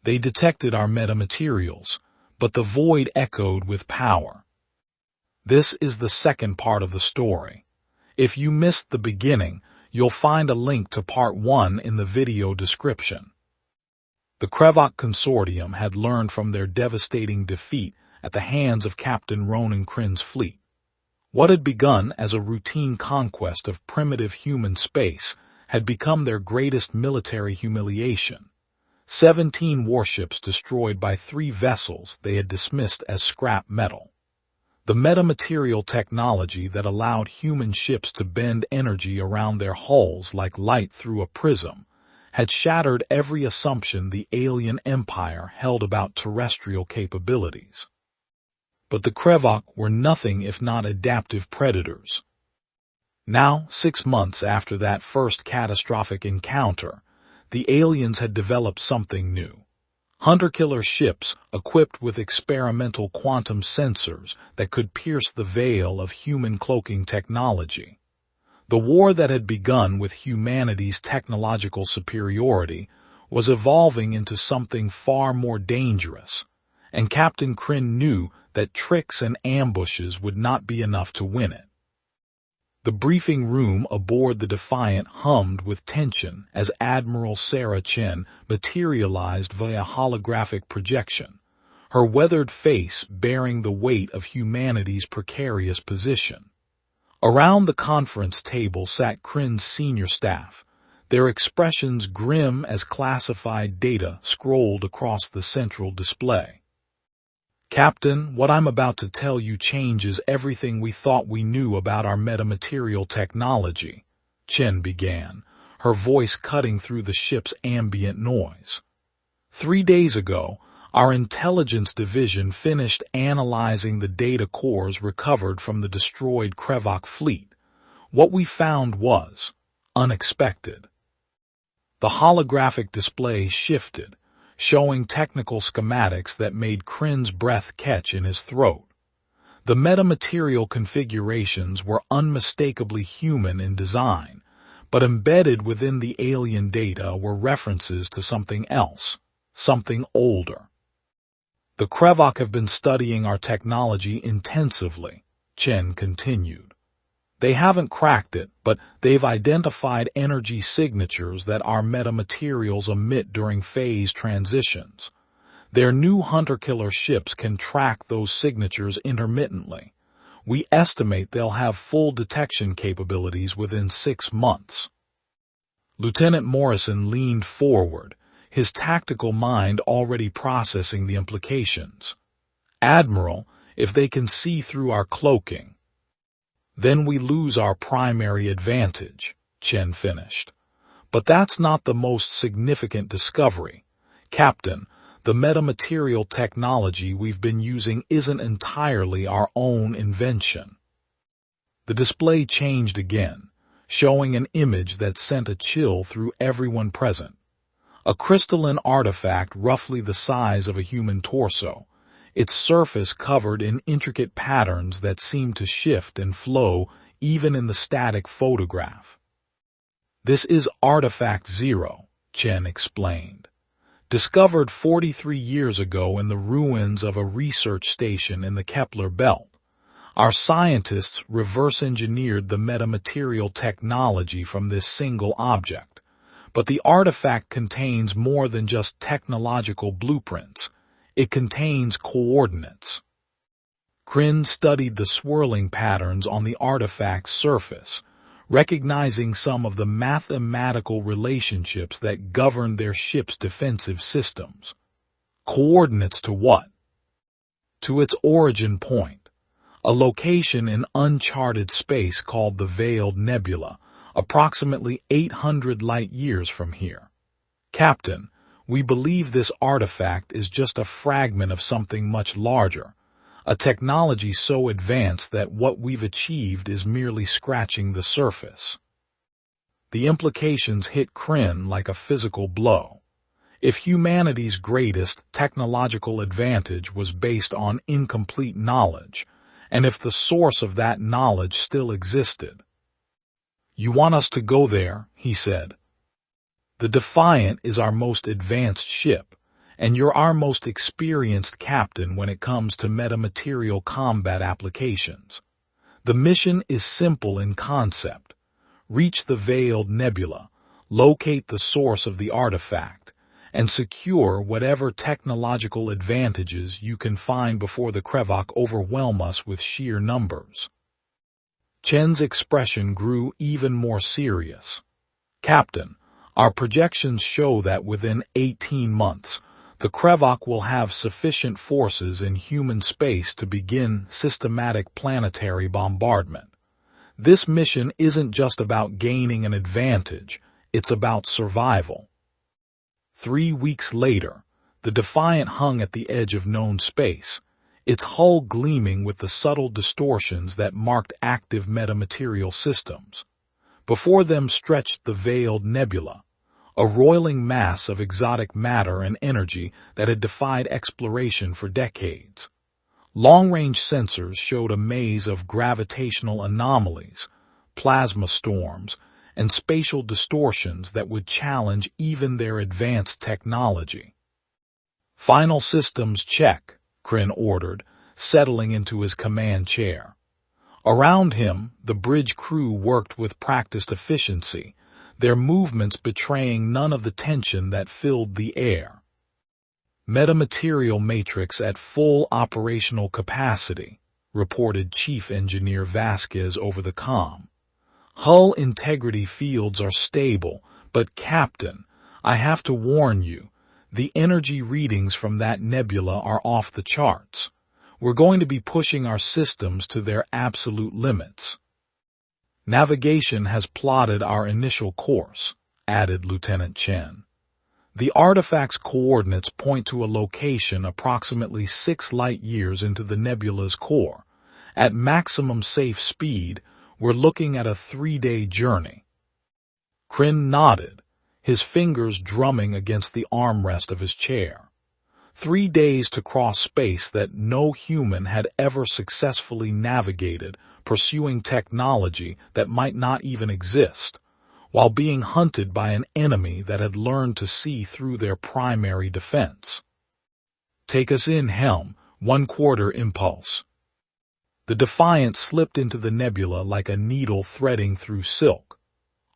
They detected our metamaterials, but the void echoed with power. This is the second part of the story. If you missed the beginning, you'll find a link to part 1 in the video description. The Krevok Consortium had learned from their devastating defeat at the hands of Captain Ronan Krynn's fleet. What had begun as a routine conquest of primitive human space had become their greatest military humiliation. 17 warships destroyed by 3 vessels they had dismissed as scrap metal. The metamaterial technology that allowed human ships to bend energy around their hulls like light through a prism had shattered every assumption the alien empire held about terrestrial capabilities. But the Krevok were nothing if not adaptive predators. Now, 6 months after that first catastrophic encounter, the aliens had developed something new. Hunter-killer ships equipped with experimental quantum sensors that could pierce the veil of human cloaking technology. The war that had begun with humanity's technological superiority was evolving into something far more dangerous, and Captain Krynn knew that tricks and ambushes would not be enough to win it. The briefing room aboard the Defiant hummed with tension as Admiral Sarah Chen materialized via holographic projection, her weathered face bearing the weight of humanity's precarious position. Around the conference table sat Krynn's senior staff, their expressions grim as classified data scrolled across the central display. Captain, what I'm about to tell you changes everything we thought we knew about our metamaterial technology, Chen began, her voice cutting through the ship's ambient noise. 3 days ago, our intelligence division finished analyzing the data cores recovered from the destroyed Krevok fleet. What we found was unexpected. The holographic display shifted, showing technical schematics that made Krynn's breath catch in his throat. The metamaterial configurations were unmistakably human in design, but embedded within the alien data were references to something else, something older. The Krevok have been studying our technology intensively, Chen continued. They haven't cracked it, but they've identified energy signatures that our metamaterials emit during phase transitions. Their new hunter-killer ships can track those signatures intermittently. We estimate they'll have full detection capabilities within 6 months. Lieutenant Morrison leaned forward, his tactical mind already processing the implications. Admiral, if they can see through our cloaking, then we lose our primary advantage, Chen finished. But that's not the most significant discovery. Captain, the metamaterial technology we've been using isn't entirely our own invention. The display changed again, showing an image that sent a chill through everyone present. A crystalline artifact roughly the size of a human torso, its surface covered in intricate patterns that seemed to shift and flow even in the static photograph. This is Artifact 0, Chen explained. Discovered 43 years ago in the ruins of a research station in the Kepler belt. Our scientists reverse-engineered the metamaterial technology from this single object. But the artifact contains more than just technological blueprints. It contains coordinates. Krynn studied the swirling patterns on the artifact's surface, recognizing some of the mathematical relationships that govern their ship's defensive systems. Coordinates to what? To its origin point, a location in uncharted space called the Veiled Nebula, approximately 800 light-years from here. Captain, we believe this artifact is just a fragment of something much larger, a technology so advanced that what we've achieved is merely scratching the surface. The implications hit Krynn like a physical blow. If humanity's greatest technological advantage was based on incomplete knowledge, and if the source of that knowledge still existed. You want us to go there, he said. The Defiant is our most advanced ship, and you're our most experienced captain when it comes to metamaterial combat applications. The mission is simple in concept. Reach the veiled nebula, locate the source of the artifact, and secure whatever technological advantages you can find before the Krevok overwhelm us with sheer numbers. Chen's expression grew even more serious. Captain, our projections show that within 18 months, the Krevok will have sufficient forces in human space to begin systematic planetary bombardment. This mission isn't just about gaining an advantage, it's about survival. 3 weeks later, the Defiant hung at the edge of known space, its hull gleaming with the subtle distortions that marked active metamaterial systems. Before them stretched the veiled nebula, a roiling mass of exotic matter and energy that had defied exploration for decades. Long-range sensors showed a maze of gravitational anomalies, plasma storms, and spatial distortions that would challenge even their advanced technology. "Final systems check," Krynn ordered, settling into his command chair. Around him, the bridge crew worked with practiced efficiency, their movements betraying none of the tension that filled the air. "Metamaterial matrix at full operational capacity," reported Chief Engineer Vasquez over the comm. "Hull integrity fields are stable, but Captain, I have to warn you, the energy readings from that nebula are off the charts. We're going to be pushing our systems to their absolute limits." "Navigation has plotted our initial course," added Lieutenant Chen. "The artifact's coordinates point to a location approximately 6 light-years into the nebula's core. At maximum safe speed, we're looking at a 3-day journey." Krynn nodded, his fingers drumming against the armrest of his chair. 3 days to cross space that no human had ever successfully navigated, pursuing technology that might not even exist, while being hunted by an enemy that had learned to see through their primary defense. "Take us in, Helm, 1/4 impulse." The Defiant slipped into the nebula like a needle threading through silk.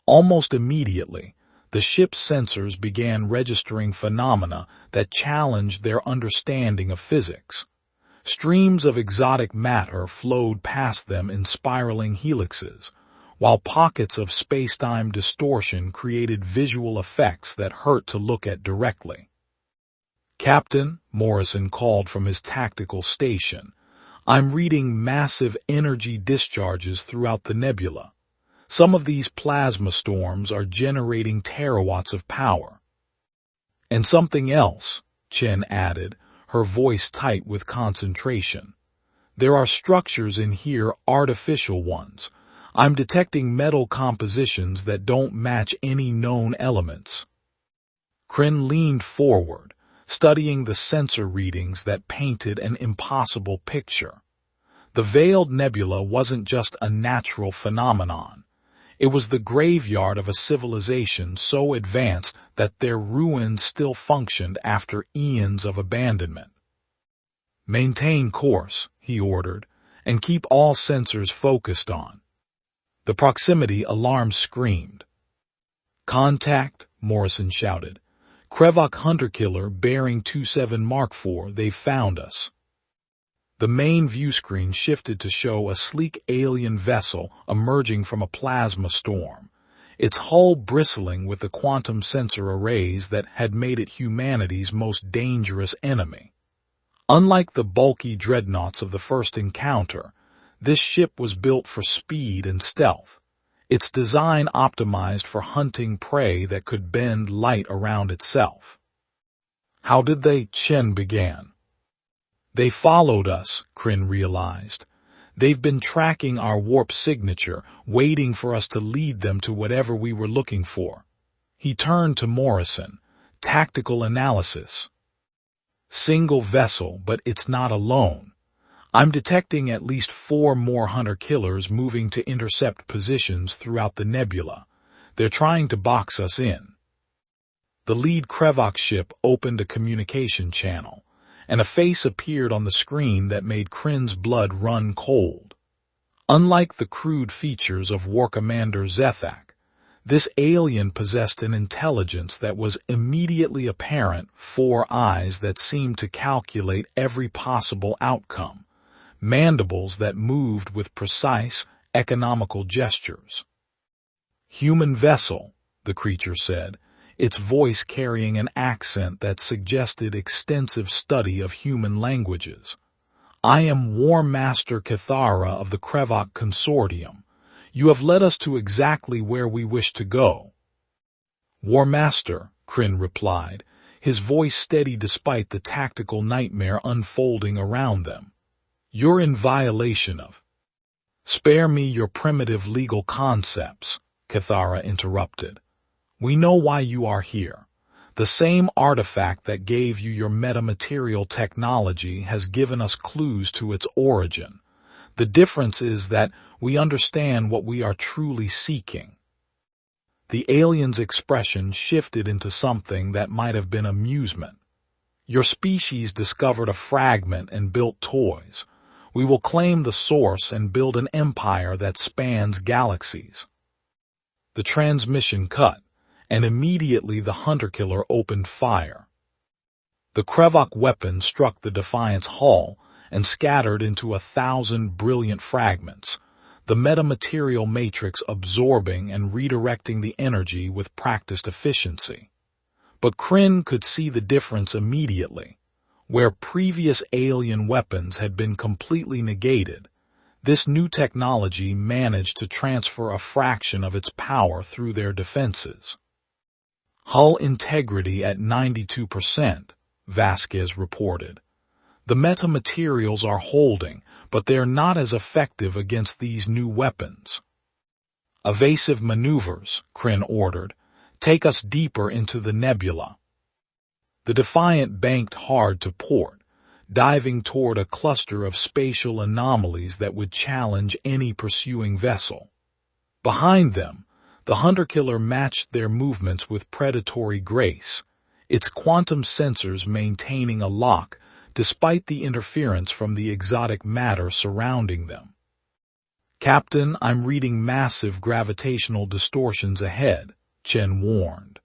Almost immediately, the ship's sensors began registering phenomena that challenged their understanding of physics. Streams of exotic matter flowed past them in spiraling helixes, while pockets of space-time distortion created visual effects that hurt to look at directly. "Captain," Morrison called from his tactical station, "I'm reading massive energy discharges throughout the nebula. Some of these plasma storms are generating terawatts of power." "And something else," Chen added, her voice tight with concentration. "There are structures in here, artificial ones. I'm detecting metal compositions that don't match any known elements." Krynn leaned forward, studying the sensor readings that painted an impossible picture. The veiled nebula wasn't just a natural phenomenon. It was the graveyard of a civilization so advanced that their ruins still functioned after eons of abandonment. "Maintain course," he ordered, "and keep all sensors focused on." The proximity alarm screamed. "Contact," Morrison shouted. "Krevok hunter-killer bearing 27 Mark IV, they've found us." The main view screen shifted to show a sleek alien vessel emerging from a plasma storm, its hull bristling with the quantum sensor arrays that had made it humanity's most dangerous enemy. Unlike the bulky dreadnoughts of the first encounter, this ship was built for speed and stealth, its design optimized for hunting prey that could bend light around itself. "How did they?" Chen began. "They followed us," Krynn realized. "They've been tracking our warp signature, waiting for us to lead them to whatever we were looking for." He turned to Morrison. "Tactical analysis. Single vessel, but it's not alone. I'm detecting at least 4 more hunter-killers moving to intercept positions throughout the nebula. They're trying to box us in." The lead Krevok ship opened a communication channel, and a face appeared on the screen that made Krynn's blood run cold. Unlike the crude features of War Commander Zethak, this alien possessed an intelligence that was immediately apparent, 4 eyes that seemed to calculate every possible outcome, mandibles that moved with precise, economical gestures. "Human vessel," the creature said, its voice carrying an accent that suggested extensive study of human languages. "I am War Master Cathara of the Krevok Consortium. You have led us to exactly where we wish to go." "War Master," Krynn replied, his voice steady despite the tactical nightmare unfolding around them. "You're in violation of—" "Spare me your primitive legal concepts," Cathara interrupted. "We know why you are here. The same artifact that gave you your metamaterial technology has given us clues to its origin. The difference is that we understand what we are truly seeking." The alien's expression shifted into something that might have been amusement. "Your species discovered a fragment and built toys. We will claim the source and build an empire that spans galaxies." The transmission cut, and immediately the hunter-killer opened fire. The Krevok weapon struck the Defiant's hull and scattered into 1,000 brilliant fragments, the metamaterial matrix absorbing and redirecting the energy with practiced efficiency. But Krynn could see the difference immediately. Where previous alien weapons had been completely negated, this new technology managed to transfer a fraction of its power through their defenses. "Hull integrity at 92%, Vasquez reported. "The metamaterials are holding, but they're not as effective against these new weapons." "Evasive maneuvers," Krynn ordered. "Take us deeper into the nebula." The Defiant banked hard to port, diving toward a cluster of spatial anomalies that would challenge any pursuing vessel. Behind them, the hunter-killer matched their movements with predatory grace, its quantum sensors maintaining a lock despite the interference from the exotic matter surrounding them. "Captain, I'm reading massive gravitational distortions ahead," Chen warned.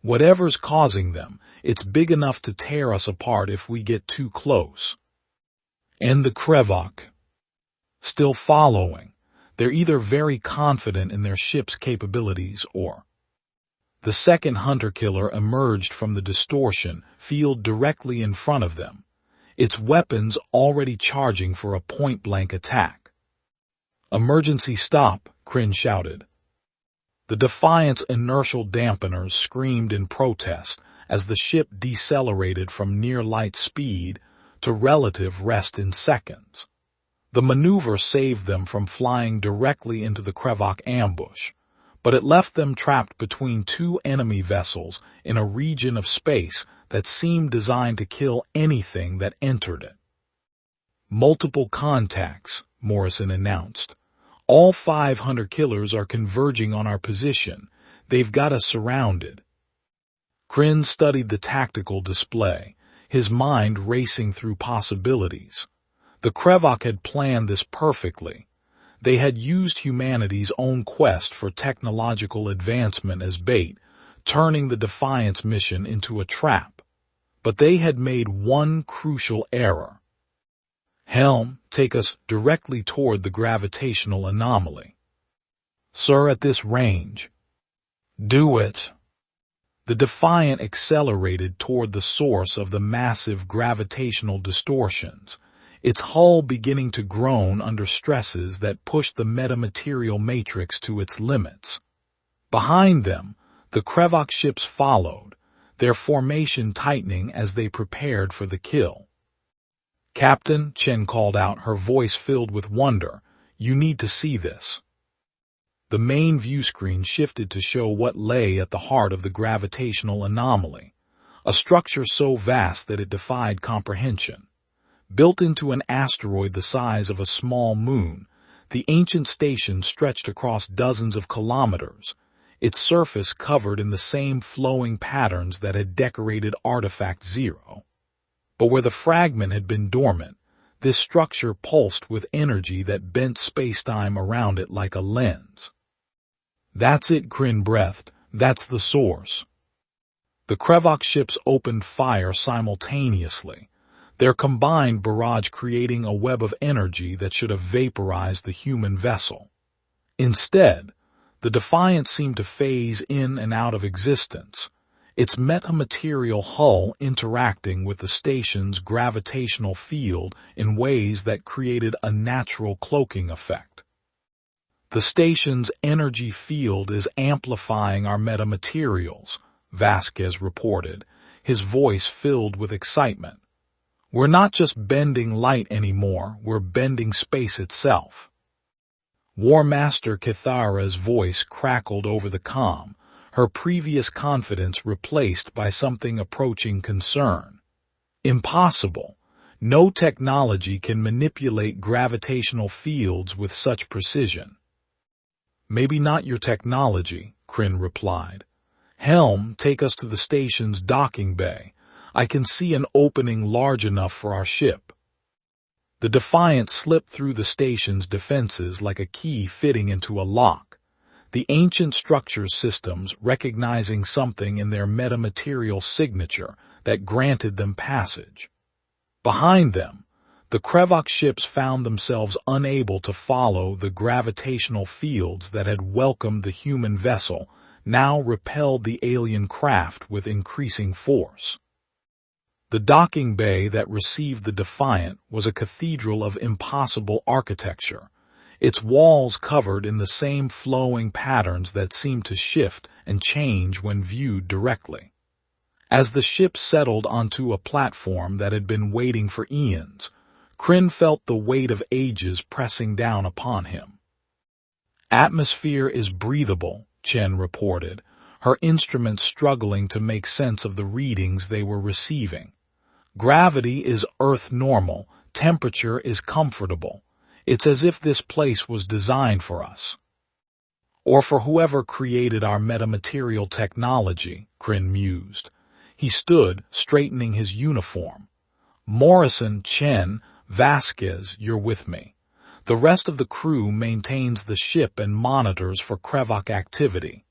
"Whatever's causing them, it's big enough to tear us apart if we get too close." And the Krevok, still following, they're either very confident in their ship's capabilities or— The second hunter-killer emerged from the distortion field directly in front of them, its weapons already charging for a point-blank attack. "Emergency stop," Krynn shouted. The Defiant's inertial dampeners screamed in protest as the ship decelerated from near-light speed to relative rest in seconds. The maneuver saved them from flying directly into the Krevok ambush, but it left them trapped between 2 enemy vessels in a region of space that seemed designed to kill anything that entered it. "Multiple contacts," Morrison announced. "All 5 hunter-killers are converging on our position. They've got us surrounded." Krynn studied the tactical display, his mind racing through possibilities. The Krevok had planned this perfectly. They had used humanity's own quest for technological advancement as bait, turning the Defiant's mission into a trap. But they had made one crucial error. "Helm, take us directly toward the gravitational anomaly." "Sir, at this range." "Do it." The Defiant accelerated toward the source of the massive gravitational distortions, its hull beginning to groan under stresses that pushed the metamaterial matrix to its limits. Behind them, the Krevok ships followed, their formation tightening as they prepared for the kill. "Captain," Chen called out, her voice filled with wonder, "you need to see this." The main view screen shifted to show what lay at the heart of the gravitational anomaly, a structure so vast that it defied comprehension. Built into an asteroid the size of a small moon, the ancient station stretched across dozens of kilometers, its surface covered in the same flowing patterns that had decorated Artifact Zero. But where the fragment had been dormant, this structure pulsed with energy that bent spacetime around it like a lens. "That's it," Krynn breathed. "That's the source." The Krevok ships opened fire simultaneously, their combined barrage creating a web of energy that should have vaporized the human vessel. Instead, the Defiant seemed to phase in and out of existence, its metamaterial hull interacting with the station's gravitational field in ways that created a natural cloaking effect. "The station's energy field is amplifying our metamaterials," Vasquez reported, his voice filled with excitement. "We're not just bending light anymore, we're bending space itself." War Master Kithara's voice crackled over the comm, her previous confidence replaced by something approaching concern. "Impossible. No technology can manipulate gravitational fields with such precision." "Maybe not your technology," Krynn replied. "Helm, take us to the station's docking bay. I can see an opening large enough for our ship." The Defiant slipped through the station's defenses like a key fitting into a lock, the ancient structure's systems recognizing something in their metamaterial signature that granted them passage. Behind them, the Krevok ships found themselves unable to follow the gravitational fields that had welcomed the human vessel, now repelled the alien craft with increasing force. The docking bay that received the Defiant was a cathedral of impossible architecture, its walls covered in the same flowing patterns that seemed to shift and change when viewed directly. As the ship settled onto a platform that had been waiting for eons, Krynn felt the weight of ages pressing down upon him. "Atmosphere is breathable," Chen reported, her instruments struggling to make sense of the readings they were receiving. "Gravity is Earth normal, temperature is comfortable. It's as if this place was designed for us. Or for whoever created our metamaterial technology," Krynn mused. He stood, straightening his uniform. "Morrison, Chen, Vasquez, you're with me. The rest of the crew maintains the ship and monitors for Krevok activity."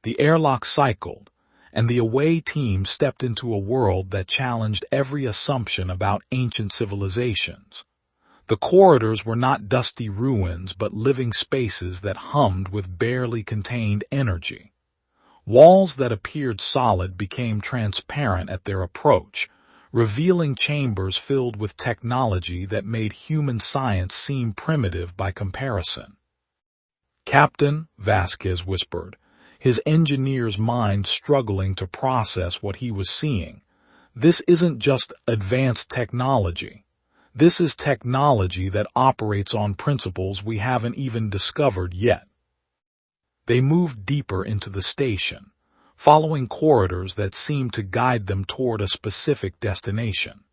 The airlock cycled, and the away team stepped into a world that challenged every assumption about ancient civilizations. The corridors were not dusty ruins but living spaces that hummed with barely contained energy. Walls that appeared solid became transparent at their approach, revealing chambers filled with technology that made human science seem primitive by comparison. "Captain," Vasquez whispered, his engineer's mind struggling to process what he was seeing, "this isn't just advanced technology. This is technology that operates on principles we haven't even discovered yet." They moved deeper into the station, following corridors that seemed to guide them toward a specific destination.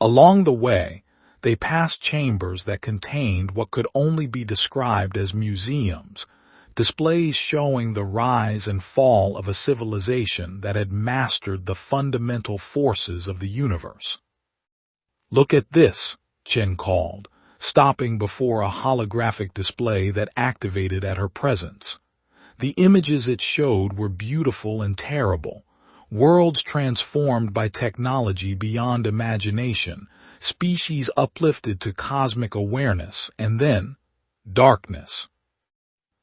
Along the way, they passed chambers that contained what could only be described as museums, displays showing the rise and fall of a civilization that had mastered the fundamental forces of the universe. "Look at this," Chen called, stopping before a holographic display that activated at her presence. The images it showed were beautiful and terrible, worlds transformed by technology beyond imagination, species uplifted to cosmic awareness, and then darkness.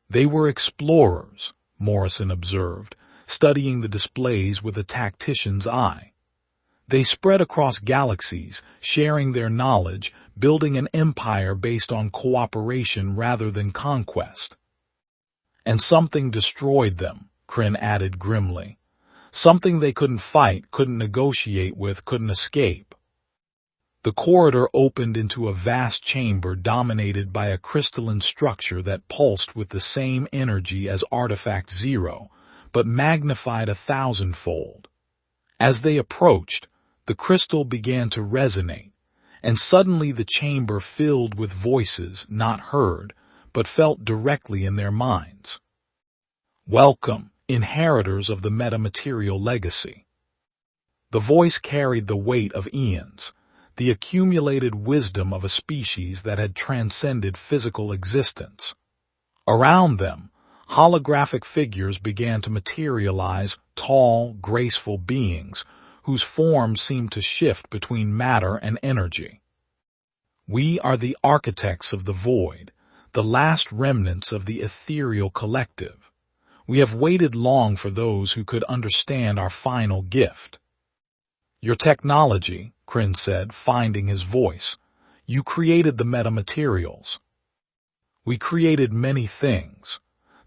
"They were explorers," Morrison observed, studying the displays with a tactician's eye. "They spread across galaxies, sharing their knowledge, building an empire based on cooperation rather than conquest." "And something destroyed them," Krynn added grimly. "Something they couldn't fight, couldn't negotiate with, couldn't escape." The corridor opened into a vast chamber dominated by a crystalline structure that pulsed with the same energy as Artifact Zero, but magnified 1,000-fold. As they approached, the crystal began to resonate, and suddenly the chamber filled with voices not heard, but felt directly in their minds. Welcome, inheritors of the metamaterial legacy. The voice carried the weight of eons, the accumulated wisdom of a species that had transcended physical existence. Around them, holographic figures began to materialize, tall, graceful beings whose forms seemed to shift between matter and energy. We are the architects of the void, the last remnants of the ethereal collective. We have waited long for those who could understand our final gift. Your technology, Krynn said, finding his voice. You created the metamaterials. We created many things.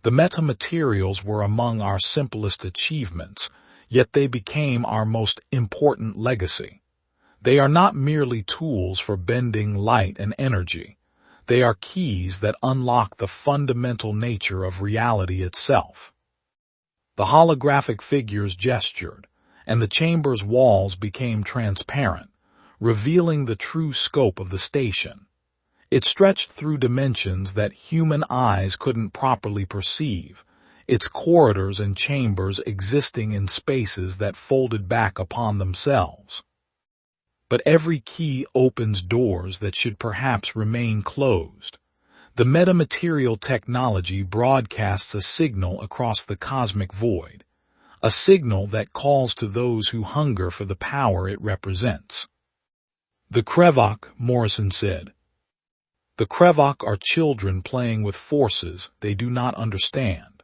The metamaterials were among our simplest achievements, yet they became our most important legacy. They are not merely tools for bending light and energy. They are keys that unlock the fundamental nature of reality itself. The holographic figures gestured, and the chamber's walls became transparent, revealing the true scope of the station. It stretched through dimensions that human eyes couldn't properly perceive, its corridors and chambers existing in spaces that folded back upon themselves. But every key opens doors that should perhaps remain closed. The metamaterial technology broadcasts a signal across the cosmic void, a signal that calls to those who hunger for the power it represents. The Krevok, Morrison said. The Krevok are children playing with forces they do not understand.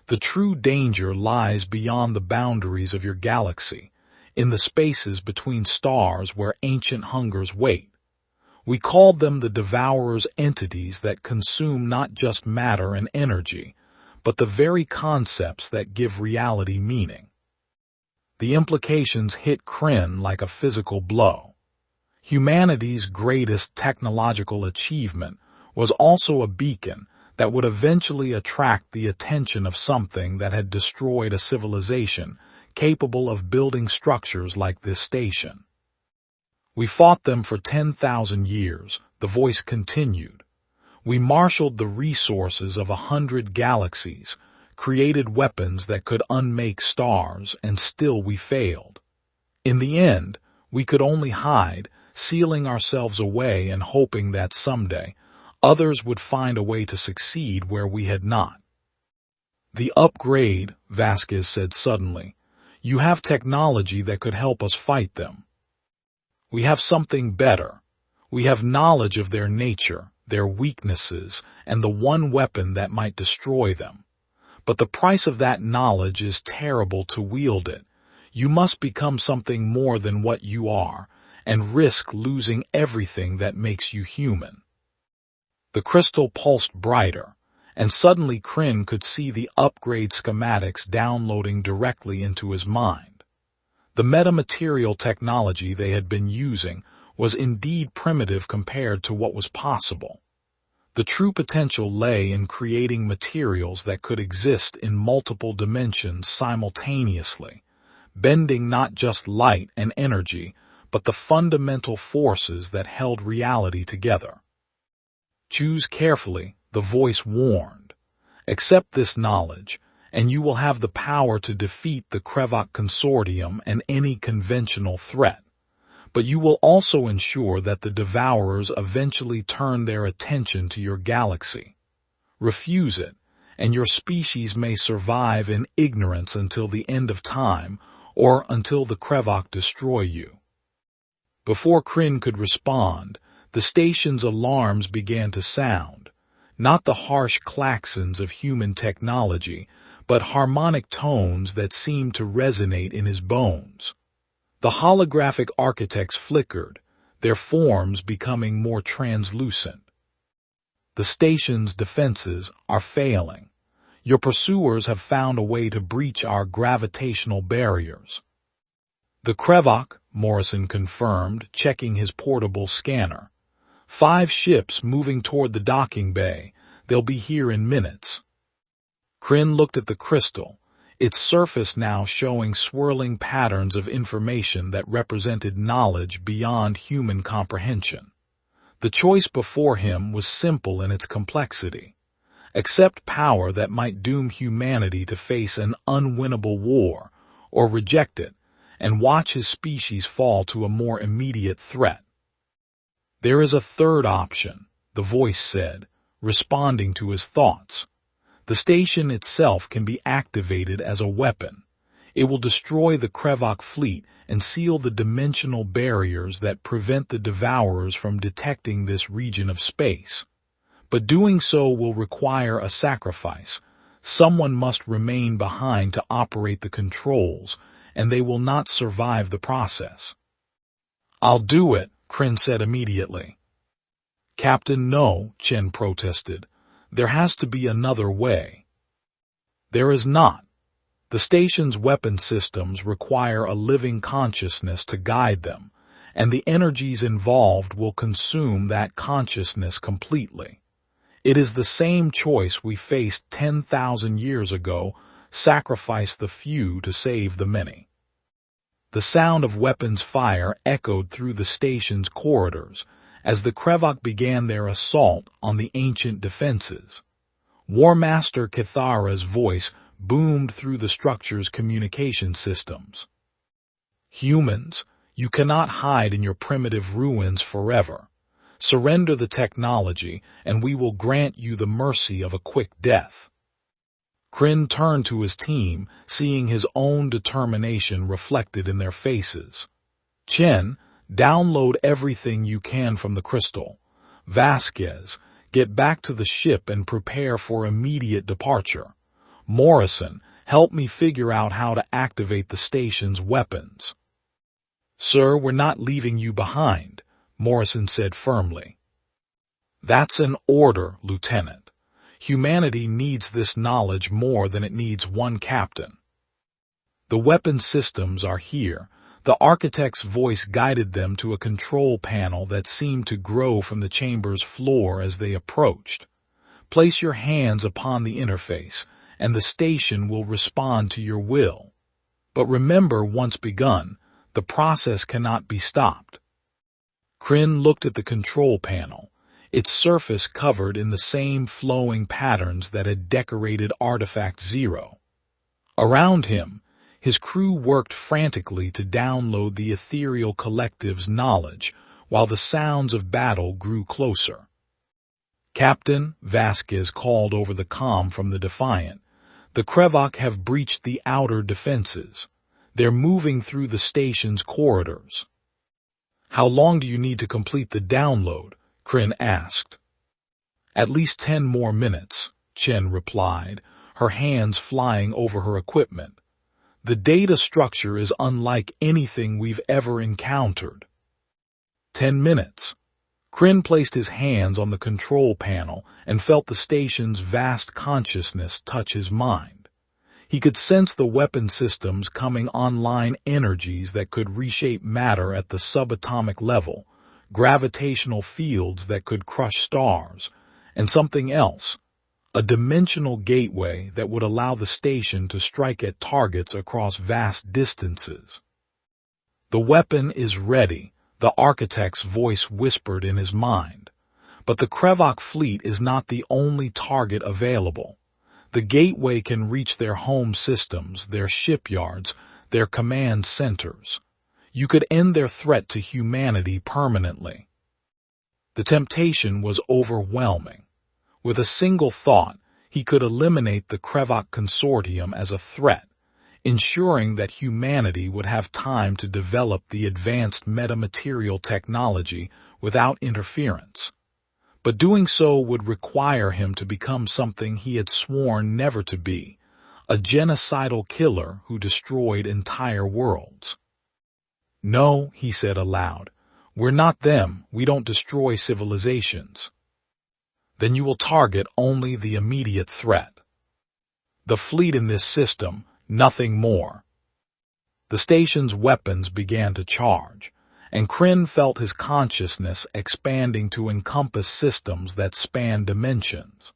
The true danger lies beyond the boundaries of your galaxy, in the spaces between stars where ancient hungers wait. We called them the devourers, entities that consume not just matter and energy, but the very concepts that give reality meaning. The implications hit Krynn like a physical blow. Humanity's greatest technological achievement was also a beacon that would eventually attract the attention of something that had destroyed a civilization capable of building structures like this station. We fought them for 10,000 years, the voice continued. We marshaled the resources of 100 galaxies, created weapons that could unmake stars, and still we failed. In the end, we could only hide, sealing ourselves away and hoping that someday others would find a way to succeed where we had not. The upgrade, Vasquez said suddenly. You have technology that could help us fight them. We have something better. We have knowledge of their nature, their weaknesses, and the one weapon that might destroy them. But the price of that knowledge is terrible to wield it. You must become something more than what you are, and risk losing everything that makes you human. The crystal pulsed brighter, and suddenly Krynn could see the upgrade schematics downloading directly into his mind. The metamaterial technology they had been using was indeed primitive compared to what was possible. The true potential lay in creating materials that could exist in multiple dimensions simultaneously, bending not just light and energy, but the fundamental forces that held reality together. Choose carefully, the voice warned. Accept this knowledge, and you will have the power to defeat the Krevok Consortium and any conventional threat. But you will also ensure that the Devourers eventually turn their attention to your galaxy. Refuse it, and your species may survive in ignorance until the end of time, or until the Krevok destroy you. Before Krynn could respond, the station's alarms began to sound, not the harsh klaxons of human technology, but harmonic tones that seemed to resonate in his bones. The holographic architects flickered, their forms becoming more translucent. The station's defenses are failing. Your pursuers have found a way to breach our gravitational barriers. The Krevok, Morrison confirmed, checking his portable scanner. 5 ships moving toward the docking bay. They'll be here in minutes. Krynn looked at the crystal, its surface now showing swirling patterns of information that represented knowledge beyond human comprehension. The choice before him was simple in its complexity. accept power that might doom humanity to face an unwinnable war, or reject it, and watch his species fall to a more immediate threat. There is a third option, the voice said, responding to his thoughts. The station itself can be activated as a weapon. It will destroy the Krevok fleet and seal the dimensional barriers that prevent the Devourers from detecting this region of space. But doing so will require a sacrifice. Someone must remain behind to operate the controls, and they will not survive the process. "I'll do it," Krynn said immediately. "Captain, no," Chen protested. "There has to be another way." "There is not. The station's weapon systems require a living consciousness to guide them, and the energies involved will consume that consciousness completely. It is the same choice we faced 10,000 years ago: sacrifice the few to save the many." The sound of weapons fire echoed through the station's corridors as the Krevok began their assault on the ancient defenses. War Master Kithara's voice boomed through the structure's communication systems. "Humans, you cannot hide in your primitive ruins forever. Surrender the technology, and we will grant you the mercy of a quick death." Krynn turned to his team, seeing his own determination reflected in their faces. "Chen, download everything you can from the crystal. Vasquez, get back to the ship and prepare for immediate departure. Morrison, help me figure out how to activate the station's weapons." "Sir, we're not leaving you behind," Morrison said firmly. "That's an order, Lieutenant. Humanity needs this knowledge more than it needs one captain." "The weapon systems are here." The architect's voice guided them to a control panel that seemed to grow from the chamber's floor as they approached. "Place your hands upon the interface, and the station will respond to your will. But remember, once begun, the process cannot be stopped." Krynn looked at the control panel, its surface covered in the same flowing patterns that had decorated Artifact Zero. Around him, his crew worked frantically to download the ethereal collective's knowledge while the sounds of battle grew closer. "Captain," Vasquez called over the comm from the Defiant, "the Krevok have breached the outer defenses. They're moving through the station's corridors." "How long do you need to complete the download?" Krynn asked. "At least 10 more minutes," Chen replied, her hands flying over her equipment. "The data structure is unlike anything we've ever encountered." 10 minutes. Krynn placed his hands on the control panel and felt the station's vast consciousness touch his mind. He could sense the weapon systems coming online, energies that could reshape matter at the subatomic level, gravitational fields that could crush stars, and something else, a dimensional gateway that would allow the station to strike at targets across vast distances. "The weapon is ready," the architect's voice whispered in his mind. "But the Krevok fleet is not the only target available. The gateway can reach their home systems, their shipyards, their command centers. You could end their threat to humanity permanently." The temptation was overwhelming. With a single thought, he could eliminate the Krevok consortium as a threat, ensuring that humanity would have time to develop the advanced metamaterial technology without interference. But doing so would require him to become something he had sworn never to be, a genocidal killer who destroyed entire worlds. "No," he said aloud, "we're not them. We don't destroy civilizations." "Then you will target only the immediate threat. The fleet in this system, nothing more." The station's weapons began to charge, and Krynn felt his consciousness expanding to encompass systems that spanned dimensions.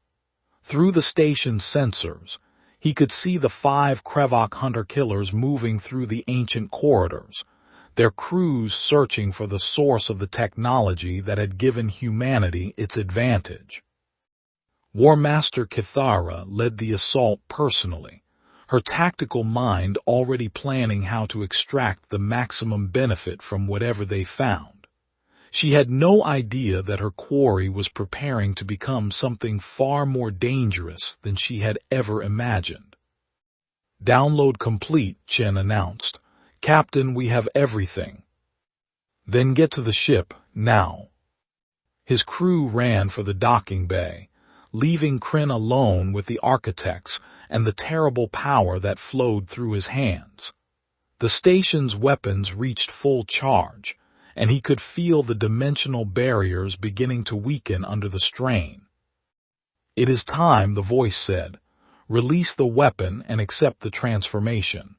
Through the station's sensors, he could see the 5 Krevok hunter-killers moving through the ancient corridors, their crews searching for the source of the technology that had given humanity its advantage. War Master Kithara led the assault personally, her tactical mind already planning how to extract the maximum benefit from whatever they found. She had no idea that her quarry was preparing to become something far more dangerous than she had ever imagined. "Download complete," Chen announced. "Captain, we have everything." "Then get to the ship, now." His crew ran for the docking bay, leaving Krynn alone with the architects and the terrible power that flowed through his hands. The station's weapons reached full charge, and he could feel the dimensional barriers beginning to weaken under the strain. "It is time," the voice said. "Release the weapon and accept the transformation."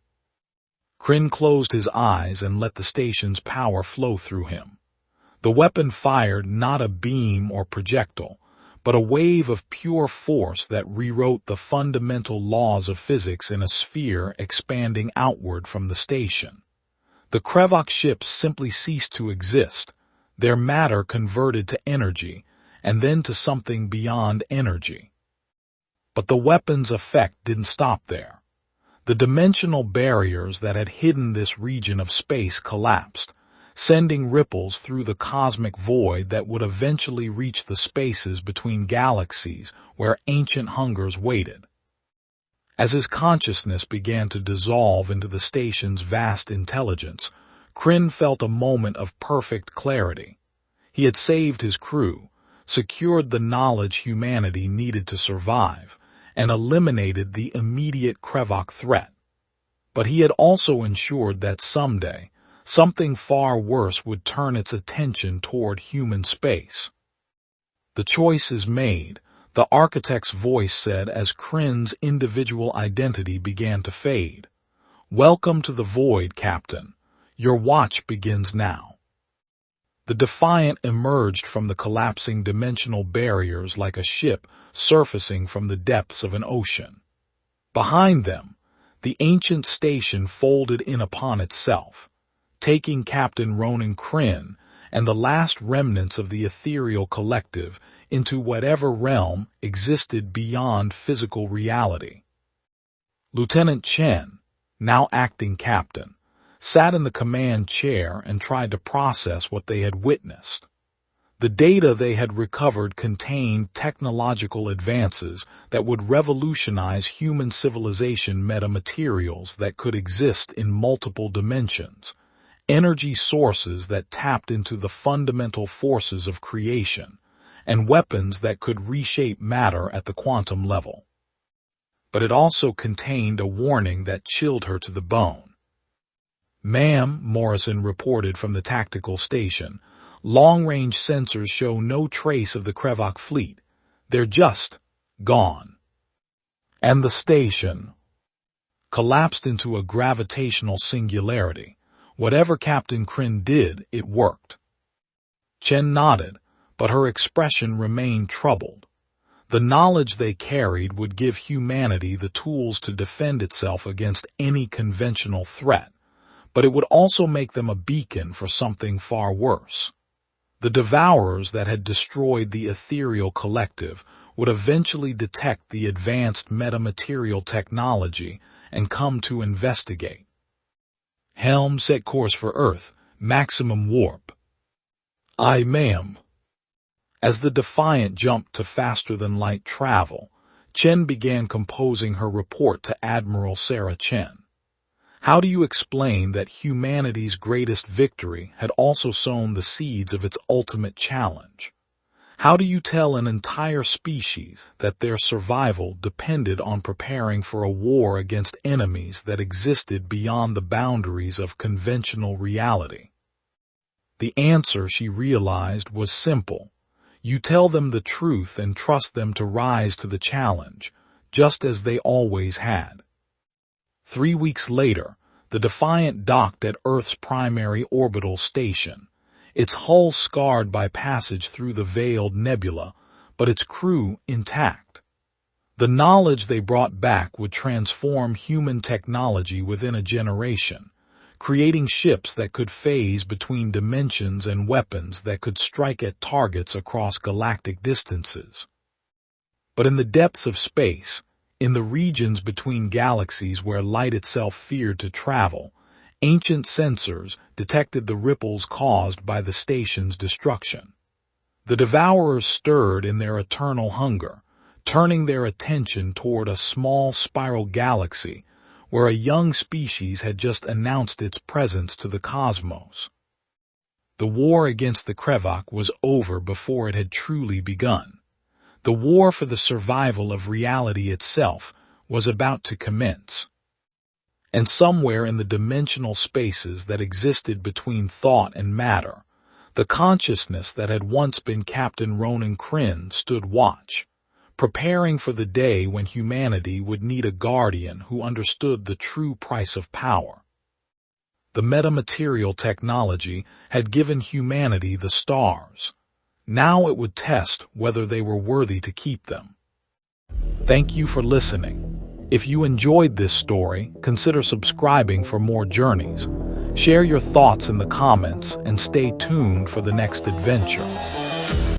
Krynn closed his eyes and let the station's power flow through him. The weapon fired not a beam or projectile, but a wave of pure force that rewrote the fundamental laws of physics in a sphere expanding outward from the station. The Krevok ships simply ceased to exist, their matter converted to energy, and then to something beyond energy. But the weapon's effect didn't stop there. The dimensional barriers that had hidden this region of space collapsed, sending ripples through the cosmic void that would eventually reach the spaces between galaxies where ancient hungers waited. As his consciousness began to dissolve into the station's vast intelligence, Krynn felt a moment of perfect clarity. He had saved his crew, secured the knowledge humanity needed to survive, and eliminated the immediate Krevok threat. But he had also ensured that someday, something far worse would turn its attention toward human space. "The choice is made," the architect's voice said as Krynn's individual identity began to fade. "Welcome to the void, Captain. Your watch begins now." The Defiant emerged from the collapsing dimensional barriers like a ship surfacing from the depths of an ocean. Behind them, the ancient station folded in upon itself, taking Captain Ronan Krynn and the last remnants of the ethereal collective into whatever realm existed beyond physical reality. Lieutenant Chen, now acting captain, sat in the command chair and tried to process what they had witnessed. The data they had recovered contained technological advances that would revolutionize human civilization, metamaterials that could exist in multiple dimensions, energy sources that tapped into the fundamental forces of creation, and weapons that could reshape matter at the quantum level. But it also contained a warning that chilled her to the bone. "Ma'am," Morrison reported from the tactical station, "long-range sensors show no trace of the Krevok fleet. They're just gone." And the station collapsed into a gravitational singularity. Whatever Captain Krynn did, it worked. Chen nodded, but her expression remained troubled. The knowledge they carried would give humanity the tools to defend itself against any conventional threat, but it would also make them a beacon for something far worse. The devourers that had destroyed the ethereal collective would eventually detect the advanced metamaterial technology and come to investigate. "Helm, set course for Earth, maximum warp." "Aye, ma'am." As the Defiant jumped to faster-than-light travel, Chen began composing her report to Admiral Sarah Chen. How do you explain that humanity's greatest victory had also sown the seeds of its ultimate challenge? How do you tell an entire species that their survival depended on preparing for a war against enemies that existed beyond the boundaries of conventional reality? The answer, she realized, was simple. You tell them the truth and trust them to rise to the challenge, just as they always had. 3 weeks later, the Defiant docked at Earth's primary orbital station, its hull scarred by passage through the veiled nebula, but its crew intact. The knowledge they brought back would transform human technology within a generation, creating ships that could phase between dimensions and weapons that could strike at targets across galactic distances. But in the depths of space, in the regions between galaxies where light itself feared to travel, ancient sensors detected the ripples caused by the station's destruction. The devourers stirred in their eternal hunger, turning their attention toward a small spiral galaxy where a young species had just announced its presence to the cosmos. The war against the Krevok was over before it had truly begun. The war for the survival of reality itself was about to commence. And somewhere in the dimensional spaces that existed between thought and matter, the consciousness that had once been Captain Ronan Krynn stood watch, preparing for the day when humanity would need a guardian who understood the true price of power. The metamaterial technology had given humanity the stars. Now it would test whether they were worthy to keep them. Thank you for listening. If you enjoyed this story, consider subscribing for more journeys. Share your thoughts in the comments and stay tuned for the next adventure.